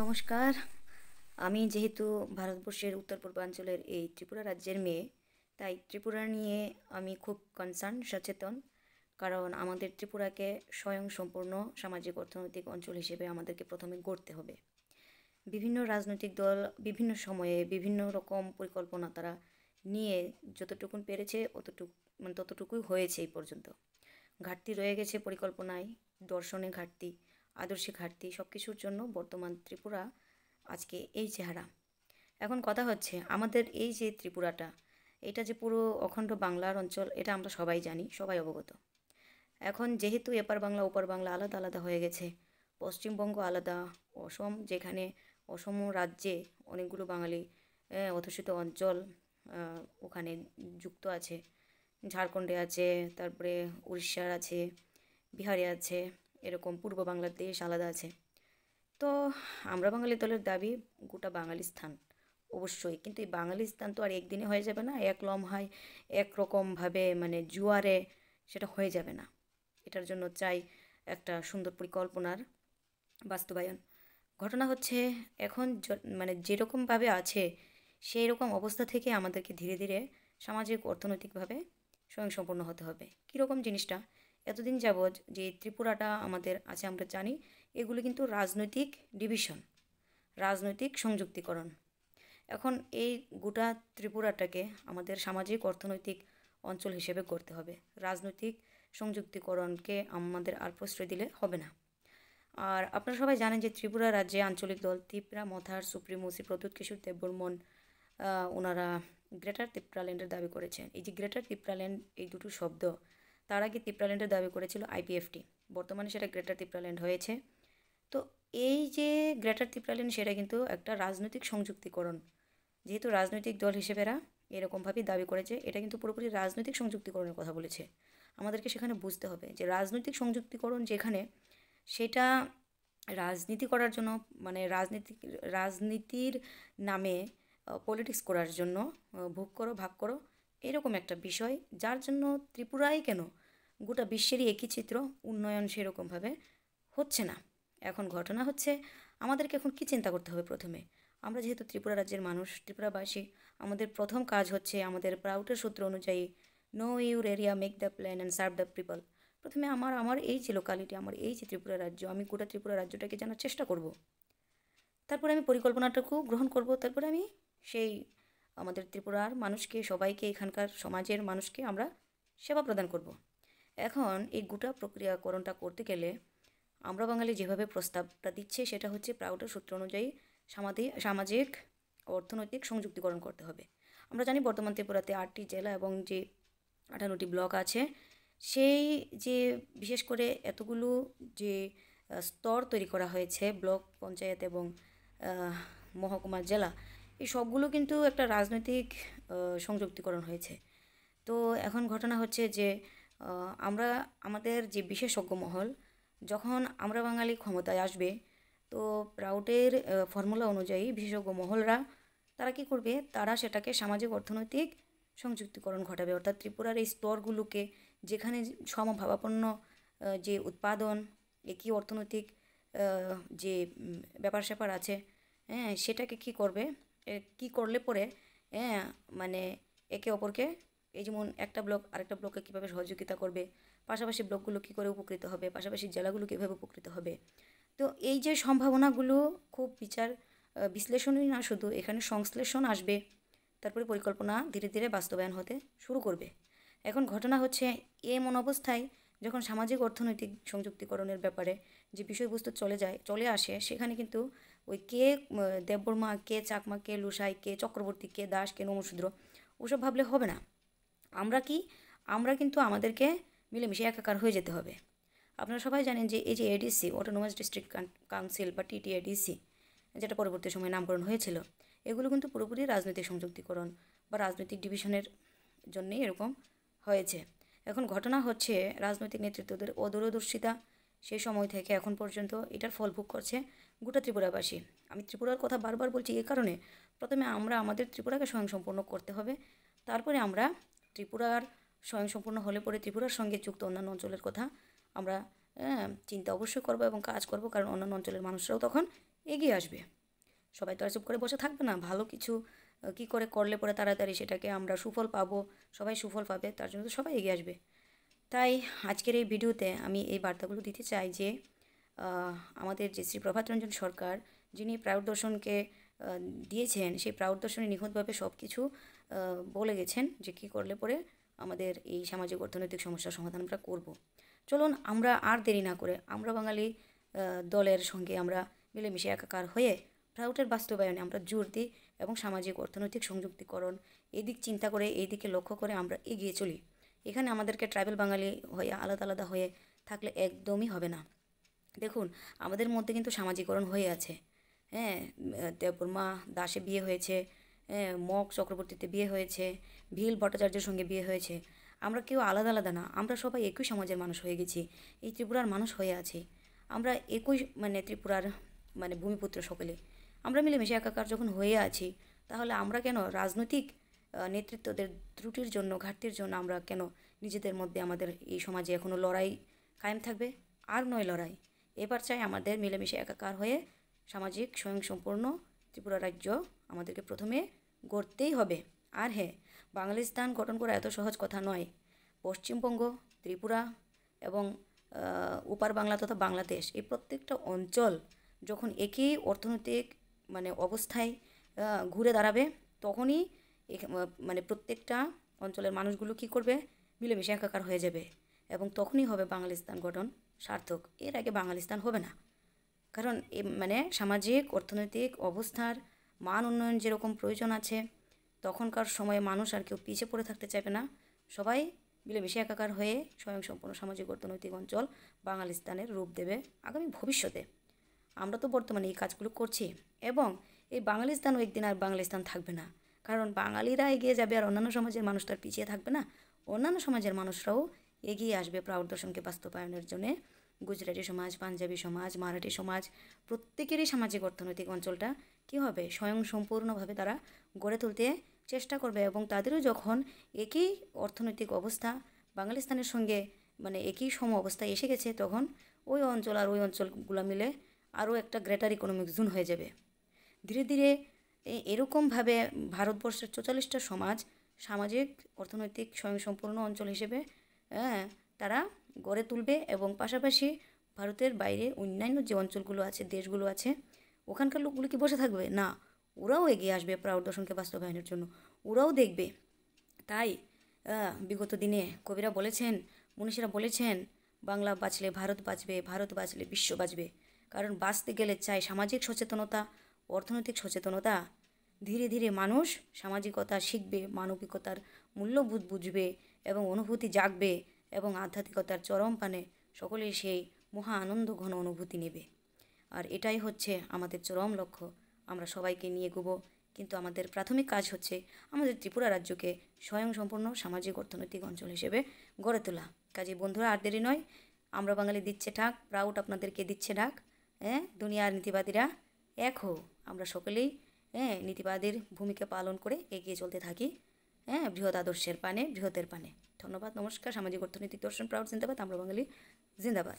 নমস্কার। আমি যেহেতু ভারতবর্ষের উত্তর পূর্বাঞ্চলের এই ত্রিপুরা রাজ্যের মেয়ে, তাই ত্রিপুরা নিয়ে আমি খুব কনসার্ন, সচেতন। কারণ আমাদের ত্রিপুরাকে স্বয়ংসম্পূর্ণ সামাজিক অর্থনৈতিক অঞ্চল হিসেবে আমাদেরকে প্রথমে গড়তে হবে। বিভিন্ন রাজনৈতিক দল বিভিন্ন সময়ে বিভিন্ন রকম পরিকল্পনা তারা নিয়ে যতটুকুন পেরেছে ততটুকুই হয়েছে এই পর্যন্ত। ঘাটতি রয়ে গেছে পরিকল্পনায়, দর্শনে ঘাটতি, আদর্শে ঘাটতি, সব কিছুর জন্য বর্তমান ত্রিপুরা আজকে এই চেহারা। এখন কথা হচ্ছে আমাদের এই যে ত্রিপুরাটা, এটা যে পুরো অখণ্ড বাংলার অঞ্চল, এটা আমরা সবাই জানি, সবাই অবগত। এখন যেহেতু এপার বাংলা ওপার বাংলা আলাদা আলাদা হয়ে গেছে, পশ্চিমবঙ্গ আলাদা, অসম যেখানে অসম রাজ্যে অনেকগুলো বাঙালি অধ্যুষিত অঞ্চল ওখানে যুক্ত আছে, ঝাড়খণ্ডে আছে, তারপরে উড়িষ্যার আছে, বিহারে আছে, এরকম পূর্ব বাংলার দেশ আলাদা আছে। তো আমরা বাঙালি দলের দাবি গোটা বাঙালিস্তান অবশ্যই, কিন্তু এই বাঙালিস্তান তো আর একদিনে হয়ে যাবে না, এক লম্হায় একরকমভাবে জুয়ারে সেটা হয়ে যাবে না। এটার জন্য চাই একটা সুন্দর পরিকল্পনার বাস্তবায়ন। ঘটনা হচ্ছে এখন যেরকমভাবে আছে সেই রকম অবস্থা থেকে আমাদেরকে ধীরে ধীরে সামাজিক অর্থনৈতিকভাবে স্বয়ংসম্পূর্ণ হতে হবে। কীরকম জিনিসটা, এতদিন যাবৎ যে ত্রিপুরাটা আমাদের আছে আমরা জানি, এগুলো কিন্তু রাজনৈতিক ডিভিশন, রাজনৈতিক সংযুক্তিকরণ। এখন এই গোটা ত্রিপুরাটাকে আমাদের সামাজিক অর্থনৈতিক অঞ্চল হিসেবে গড়তে হবে। রাজনৈতিক সংযুক্তিকরণকে আমাদের আর প্রশ্রয় দিলে হবে না। আর আপনারা সবাই জানেন যে ত্রিপুরা রাজ্যে আঞ্চলিক দল ত্রিপুরা মথার সুপ্রিমো শ্রী প্রদ্যুৎ কিশোর দেববর্মন ওনারা গ্রেটার ত্রিপুরাল্যান্ডের দাবি করেছেন। এই যে গ্রেটার ত্রিপুরাল্যান্ড, এই দুটো শব্দ, তার আগে ত্রিপুরাল্যান্ডের দাবি করেছিল আইপিএফটি, বর্তমানে সেটা গ্রেটার ত্রিপুরাল্যান্ড হয়েছে। তো এই যে গ্রেটার ত্রিপুরাল্যান্ড, সেটা কিন্তু একটা রাজনৈতিক সংযুক্তিকরণ। যেহেতু রাজনৈতিক দল হিসেবেরা এরকমভাবেই দাবি করেছে, এটা কিন্তু পুরোপুরি রাজনৈতিক সংযুক্তিকরণের কথা বলেছে। আমাদেরকে সেখানে বুঝতে হবে যে রাজনৈতিক সংযুক্তিকরণ যেখানে, সেটা রাজনীতি করার জন্য, রাজনীতির নামে পলিটিক্স করার জন্য, ভোগ করো ভাগ করো, এরকম একটা বিষয়, যার জন্য ত্রিপুরাই কেন গোটা বিশ্বেরই একই চিত্র, উন্নয়ন সেরকমভাবে হচ্ছে না। এখন ঘটনা হচ্ছে আমাদেরকে এখন কী চিন্তা করতে হবে প্রথমে। আমরা যেহেতু ত্রিপুরা রাজ্যের মানুষ, ত্রিপুরাবাসী, আমাদের প্রথম কাজ হচ্ছে আমাদের প্রাউটের সূত্র অনুযায়ী no your area, make the plan and serve the people. প্রথমে আমার এই যে লোকালিটি, আমার এই যে ত্রিপুরা রাজ্য, আমি গোটা ত্রিপুরা রাজ্যটাকে জানার চেষ্টা করব। তারপরে আমি পরিকল্পনাটাকেও গ্রহণ করব। তারপরে আমি সেই আমাদের ত্রিপুরার মানুষকে, সবাইকে, এখানকার সমাজের মানুষকে আমরা সেবা প্রদান করব। এখন এই গোটা প্রক্রিয়াকরণটা করতে গেলে আমরা বাঙালি যেভাবে প্রস্তাবটা দিচ্ছে, সেটা হচ্ছে প্রাউটের সূত্র অনুযায়ী সামাজিক অর্থনৈতিক সংযুক্তিকরণ করতে হবে। আমরা জানি বর্তমান ত্রিপুরাতে 8টি জেলা এবং যে 58টি ব্লক আছে, সেই যে বিশেষ করে এতগুলো যে স্তর তৈরি করা হয়েছে, ব্লক, পঞ্চায়েত এবং মহকুমা, জেলা, এই সবগুলো কিন্তু একটা রাজনৈতিক সংযুক্তিকরণ হয়েছে। তো এখন ঘটনা হচ্ছে যে আমরা আমাদের যে বিশেষজ্ঞ মহল, যখন আমরা বাঙালি ক্ষমতায় আসবে, তো প্রাউটের ফর্মুলা অনুযায়ী বিশেষজ্ঞ মহলরা তারা কী করবে, তারা সেটাকে সামাজিক অর্থনৈতিক সংযুক্তিকরণ ঘটাবে। অর্থাৎ ত্রিপুরার এই স্তরগুলোকে, যেখানে সমভাবাপন্ন যে উৎপাদন, একই অর্থনৈতিক যে ব্যাপার স্যাপার আছে, হ্যাঁ, সেটাকে কী করবে, কী করলে পরে মানে একে অপরকে, এই যেমন একটা ব্লক আরেকটা ব্লককে কীভাবে সহযোগিতা করবে, পাশাপাশি ব্লকগুলো কী করে উপকৃত হবে, পাশাপাশি জেলাগুলো কীভাবে উপকৃত হবে। তো এই যে সম্ভাবনাগুলো খুব বিশ্লেষণই না, শুধু এখানে সংশ্লেষণ আসবে, তারপরে পরিকল্পনা ধীরে ধীরে বাস্তবায়ন হতে শুরু করবে। এখন ঘটনা হচ্ছে এমন অবস্থায় যখন সামাজিক অর্থনৈতিক সংযুক্তিকরণের ব্যাপারে যে বিষয়বস্তু চলে আসে, সেখানে কিন্তু ওই কে দেববর্মা, কে চাকমা, কে লুসাই, কে চক্রবর্তী, কে দাস, কে নমশূদ্র, ওসব ভাবলে হবে না। আমরা কিন্তু আমাদেরকে মিলেমিশে একাকার হয়ে যেতে হবে। আপনারা সবাই জানেন যে এই যে এডিসি, অটোনোমাস ডিস্ট্রিক্ট কাউন্সিল বা টিটিএডিসি, যেটা পরবর্তী সময়ে নামকরণ হয়েছিল, এগুলো কিন্তু পুরোপুরি রাজনৈতিক সংযুক্তিকরণ বা রাজনৈতিক ডিভিশনের জন্যেই এরকম হয়েছে। এখন ঘটনা হচ্ছে রাজনৈতিক নেতৃত্বদের অদূরদর্শিতা সেই সময় থেকে এখন পর্যন্ত এটার ফল ভোগ করছে গোটা ত্রিপুরাবাসী। আমি ত্রিপুরার কথা বারবার বলছি এই কারণে, প্রথমে আমরা আমাদের ত্রিপুরাকে স্বয়ংসম্পূর্ণ করতে হবে, তারপরে আমরা ত্রিপুরার স্বয়ংসম্পূর্ণ হলে পরে ত্রিপুরার সঙ্গে যুক্ত অন্যান্য অঞ্চলের কথা আমরা চিন্তা অবশ্যই করবো এবং কাজ করব, কারণ অন্যান্য অঞ্চলের মানুষরাও তখন এগিয়ে আসবে। সবাই তো আর চুপ করে বসে থাকবে না। ভালো কিছু কী করে করলে পরে তাড়াতাড়ি সেটাকে আমরা সুফল পাবো, সবাই সুফল পাবে, তার জন্য তো সবাই এগিয়ে আসবে। তাই আজকের এই ভিডিওতে আমি এই বার্তাগুলো দিতে চাই যে আমাদের যে শ্রী প্রভাত রঞ্জন সরকার, যিনি প্রাউড দর্শনকে দিয়েছেন, সেই প্রাউড দর্শনে নিখুঁতভাবে সব কিছু বলে গেছেন যে কী করলে পরে আমাদের এই সামাজিক অর্থনৈতিক সমস্যার সমাধান আমরা করব। চলুন আমরা আর দেরি না করে আমরা বাঙালি দলের সঙ্গে আমরা মিলেমিশে একাকার হয়ে প্রাউডের বাস্তবায়নে আমরা জোর দিই এবং সামাজিক অর্থনৈতিক সংযুক্তিকরণ এই দিক চিন্তা করে এই দিকে লক্ষ্য করে আমরা এগিয়ে চলি। এখানে আমাদেরকে ট্রাইবাল বাঙালি হয়ে আলাদা আলাদা হয়ে থাকলে একদমই হবে না। দেখুন, আমাদের মধ্যে কিন্তু সামাজিকরণ হয়ে আছে। হ্যাঁ, দেববর্মা দাসে বিয়ে হয়েছে, হ্যাঁ, মক চক্রবর্তীতে বিয়ে হয়েছে, ভিল ভট্টাচার্যের সঙ্গে বিয়ে হয়েছে। আমরা কেউ আলাদা আলাদা না, আমরা সবাই একই সমাজের মানুষ হয়ে গেছি, এই ত্রিপুরার মানুষ হয়ে আছি। আমরা একই ত্রিপুরার ভূমিপুত্র সকলে। আমরা মিলেমিশে একাকার যখন হয়ে আছি, তাহলে আমরা কেন রাজনৈতিক নেতৃত্বদের ত্রুটির জন্য, ঘাটতির জন্য আমরা কেন নিজেদের মধ্যে আমাদের এই সমাজে এখনও লড়াই কায়েম থাকবে? আর নয় লড়াই, এবার চাই আমাদের মিলেমিশে একাকার হয়ে সামাজিক স্বয়ংসম্পূর্ণ ত্রিপুরা রাজ্য আমাদেরকে প্রথমে গড়তেই হবে। আর হ্যাঁ, বাঙালিস্তান গঠন করা এত সহজ কথা নয়। পশ্চিমবঙ্গ, ত্রিপুরা এবং উপার বাংলা তথা বাংলাদেশ, এই প্রত্যেকটা অঞ্চল যখন একই অর্থনৈতিক অবস্থায় ঘুরে দাঁড়াবে, তখনই প্রত্যেকটা অঞ্চলের মানুষগুলো কী করবে? মিলেমিশে একাকার হয়ে যাবে এবং তখনই হবে বাঙালিস্তান গঠন সার্থক। এর আগে বাঙালিস্তান হবে না। কারণ সামাজিক অর্থনৈতিক অবস্থার মান উন্নয়ন যেরকম প্রয়োজন আছে, তখনকার সময়ে মানুষ আর কেউ পিছিয়ে পড়ে থাকতে চাইবে না। সবাই মিলেমিশে একাকার হয়ে স্বয়ংসম্পূর্ণ সামাজিক অর্থনৈতিক অঞ্চল বাঙালিস্তানের রূপ দেবে আগামী ভবিষ্যতে। আমরা তো বর্তমানে এই কাজগুলো করছি এবং এই বাঙালিস্তানও একদিন আর বাঙালিস্তান থাকবে না। কারণ বাঙালিরা এগিয়ে যাবে আর অন্যান্য সমাজের মানুষ তো আর পিছিয়ে থাকবে না। অন্যান্য সমাজের মানুষরাও এগিয়ে আসবে প্রাউড দর্শনকে বাস্তবায়নের জন্যে। গুজরাটি সমাজ, পাঞ্জাবি সমাজ, মারাঠি সমাজ, প্রত্যেকেরই সামাজিক অর্থনৈতিক অঞ্চলটা কী হবে? স্বয়ংসম্পূর্ণভাবে তারা গড়ে তুলতে চেষ্টা করবে এবং তাদেরও যখন একই অর্থনৈতিক অবস্থা বাঙালিস্তানের সঙ্গে একই সম অবস্থায় এসে গেছে, তখন ওই অঞ্চল আর ওই অঞ্চলগুলো মিলে আরও একটা গ্রেটার ইকোনমিক জোন হয়ে যাবে। ধীরে ধীরে এরকমভাবে ভারতবর্ষের 44টা সমাজ সামাজিক অর্থনৈতিক স্বয়ংসম্পূর্ণ অঞ্চল হিসেবে তারা গড়ে তুলবে এবং পাশাপাশি ভারতের বাইরে অন্যান্য যে অঞ্চলগুলো আছে, দেশগুলো আছে, ওখানকার লোকগুলো কি বসে থাকবে? না, ওরাও এগিয়ে আসবে প্রাউড দর্শনকে বাস্তবায়নের জন্য, ওরাও দেখবে। তাই বিগত দিনে কবিরা বলেছেন, মনীষীরা বলেছেন, বাংলা বাঁচলে ভারত বাঁচবে, ভারত বাঁচলে বিশ্ব বাঁচবে। কারণ বাঁচতে গেলে চাই সামাজিক সচেতনতা, অর্থনৈতিক সচেতনতা। ধীরে ধীরে মানুষ সামাজিকতা শিখবে, মানবিকতার মূল্যবোধ বুঝবে এবং অনুভূতি জাগবে এবং আধ্যাত্মিকতার চরম পানে সকলেই সেই মহা আনন্দ ঘন অনুভূতি নেবে। আর এটাই হচ্ছে আমাদের চরম লক্ষ্য। আমরা সবাইকে নিয়ে এগোবো, কিন্তু আমাদের প্রাথমিক কাজ হচ্ছে আমাদের ত্রিপুরা রাজ্যকে স্বয়ংসম্পূর্ণ সামাজিক অর্থনৈতিক অঞ্চল হিসেবে গড়ে তোলা। কাজে বন্ধুরা, আর দেরি নয়, আমরা বাঙালি দিচ্ছে ডাক, প্রাউড আপনাদেরকে দিচ্ছে ডাক। দুনিয়ার নীতিবাদীরা এক হো, আমরা সকলেই নীতিবাদীর ভূমিকা পালন করে এগিয়ে চলতে থাকি বৃহৎ আদর্শের পানে, বৃহতের পানে। ধন্যবাদ, নমস্কার। সামাজিক অর্থনৈতিক দর্শন প্রাউড জিন্দাবাদ, আমরা বাঙালি জিন্দাবাদ।